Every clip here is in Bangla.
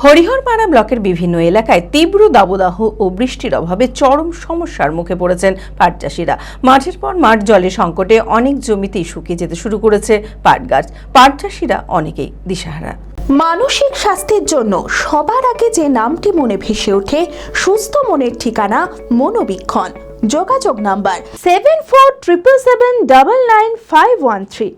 হরিহরপাড়া ব্লকের বিভিন্ন এলাকায় তীব্র দাবদাহ ও বৃষ্টির অভাবে চরম সমস্যার মুখে পড়েছেন পাট চাষিরা। মাঠের পর মাঠ জলের সংকটে অনেক জমিতেই শুকিয়ে যেতে শুরু করেছে পাট গাছ। পাট চাষিরা অনেকেই দিশাহারা। মানসিক স্বাস্থ্যের জন্য সবার আগে যে নামটি মনে ভেসে ওঠে, সুস্থ মনের ঠিকানা মনোবীক্ষণ। যোগাযোগ নাম্বার 7477799513।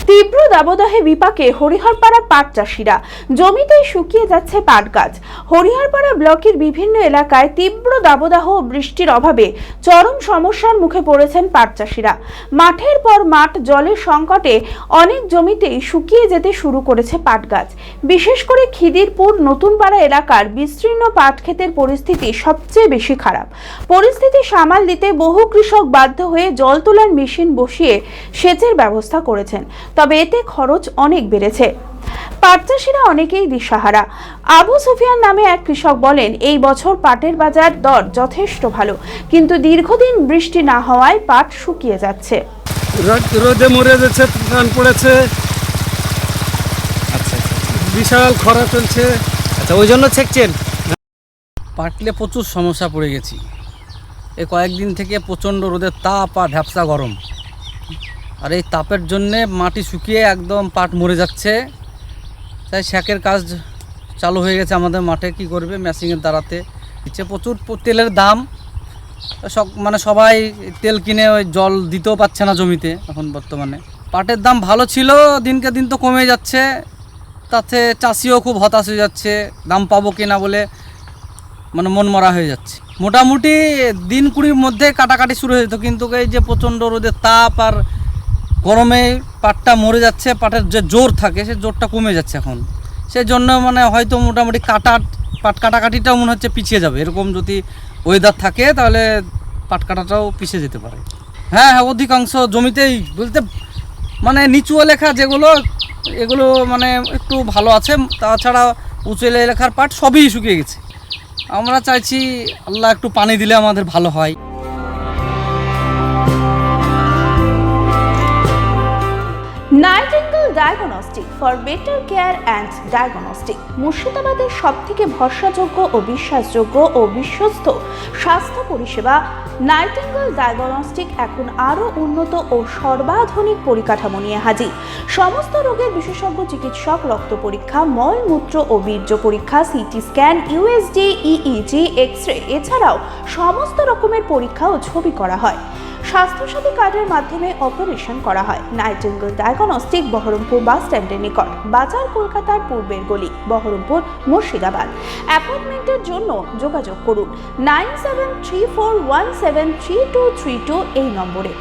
তীব্র দাবদাহে বিপাকে হরিহরপাড়া পাট চাষিরা, জমিতে শুকিয়ে যাচ্ছে পাট গাছ। হরিহরপাড়া ব্লকের বিভিন্ন এলাকায় তীব্র দাবদাহ ও বৃষ্টির অভাবে চরম সমস্যার মুখে পড়েছেন পাট চাষিরা। মাঠের পর মাঠ জলের সংকটে অনেক জমিতেই শুকিয়ে যেতে শুরু করেছে পাট গাছ। বিশেষ করে খিদিরপুর নতুনপাড়া এলাকার বিস্তীর্ণ পাট ক্ষেতের পরিস্থিতি সবচেয়ে বেশি খারাপ। পরিস্থিতি সামাল দিতে বহু কৃষক বাধ্য হয়ে জল তোলার মেশিন বসিয়ে সেচের ব্যবস্থা করেছেন, তবে এতে খরচ অনেক বেড়েছে। পাট চাষিরা অনেকেই দিশাহারা। আবু সুফিয়ান নামে এক কৃষক বলেন, এই বছর পাটের বাজার দর যথেষ্ট ভালো, কিন্তু দীর্ঘদিন বৃষ্টি না হওয়ায় পাট শুকিয়ে যাচ্ছে। রোদে মরে যাচ্ছে, ধান পড়েছে। আচ্ছা, বিশাল খরা চলছে। আচ্ছা, ওই জন্য ছেঁকছেন? পাটলে প্রচুর সমস্যা পড়ে গেছি। এই কয়েকদিন থেকে প্রচণ্ড রোদের তাপ আর ঢ্যাপসা গরম, আর এই তাপের জন্যে মাটি শুকিয়ে একদম পাট মরে যাচ্ছে। তাই সেচের কাজ চালু হয়ে গেছে আমাদের মাঠে। কি করবে, মেশিনের দ্বারাতে দিচ্ছে। প্রচুর তেলের দাম, সবাই তেল কিনে ওই জল দিতেও পারছে না জমিতে এখন বর্তমানে। পাটের দাম ভালো ছিল, দিনকে দিন তো কমে যাচ্ছে, তাতে চাষিও খুব হতাশ হয়ে যাচ্ছে। দাম পাবো কিনা বলে মন মরা হয়ে যাচ্ছে। মোটামুটি দিন 20 মধ্যে কাটাকাটি শুরু হয়ে যেত, কিন্তু এই যে প্রচণ্ড রোদের তাপ আর গরমে পাটটা মরে যাচ্ছে। পাটের যে জোর থাকে সে জোরটা কমে যাচ্ছে এখন। সেই জন্য হয়তো মোটামুটি পাট কাটাকাটিটাও মনে হচ্ছে পিছিয়ে যাবে। এরকম যদি ওয়েদার থাকে তাহলে পাট কাটাটাও পিছিয়ে যেতে পারে। হ্যাঁ, অধিকাংশ জমিতেই বলতে নিচু এলাকা যেগুলো, এগুলো একটু ভালো আছে। তাছাড়া উঁচু এলাকার পাট সবই শুকিয়ে গেছে। আমরা চাইছি আল্লাহ একটু পানি দিলে আমাদের ভালো হয়। Nightingale diagnostic for better care and diagnostic মুর্শিদাবাদের সবথেকে ভরসাযোগ্য ও বিশ্বাসযোগ্য ও বিশ্বস্ত স্বাস্থ্য পরিষেবা নাইটিঙ্গেল ডায়াগনস্টিক এখন আরও উন্নত ও সর্বাধুনিক পরিকাঠামো নিয়ে হাজির। সমস্ত রোগের বিশেষজ্ঞ চিকিৎসক, রক্ত পরীক্ষা, মলমূত্র ও বীর্য পরীক্ষা, CT scan, USG, EEG, X-ray, এছাড়াও সমস্ত রকমের পরীক্ষা ও ছবি করা হয়। স্বাস্থ্যসাথী কার্ডের মাধ্যমে অপারেশন করা হয়। নাইটিঙ্গেল ডায়াগনস্টিক বহরমপুর বাস স্ট্যান্ডের নিকট, বাজার, কলকাতার পূর্বের গলি, বহরমপুর, মুর্শিদাবাদ। অ্যাপয়েন্টমেন্টের জন্য যোগাযোগ করুন 9734173232 এই নম্বরে।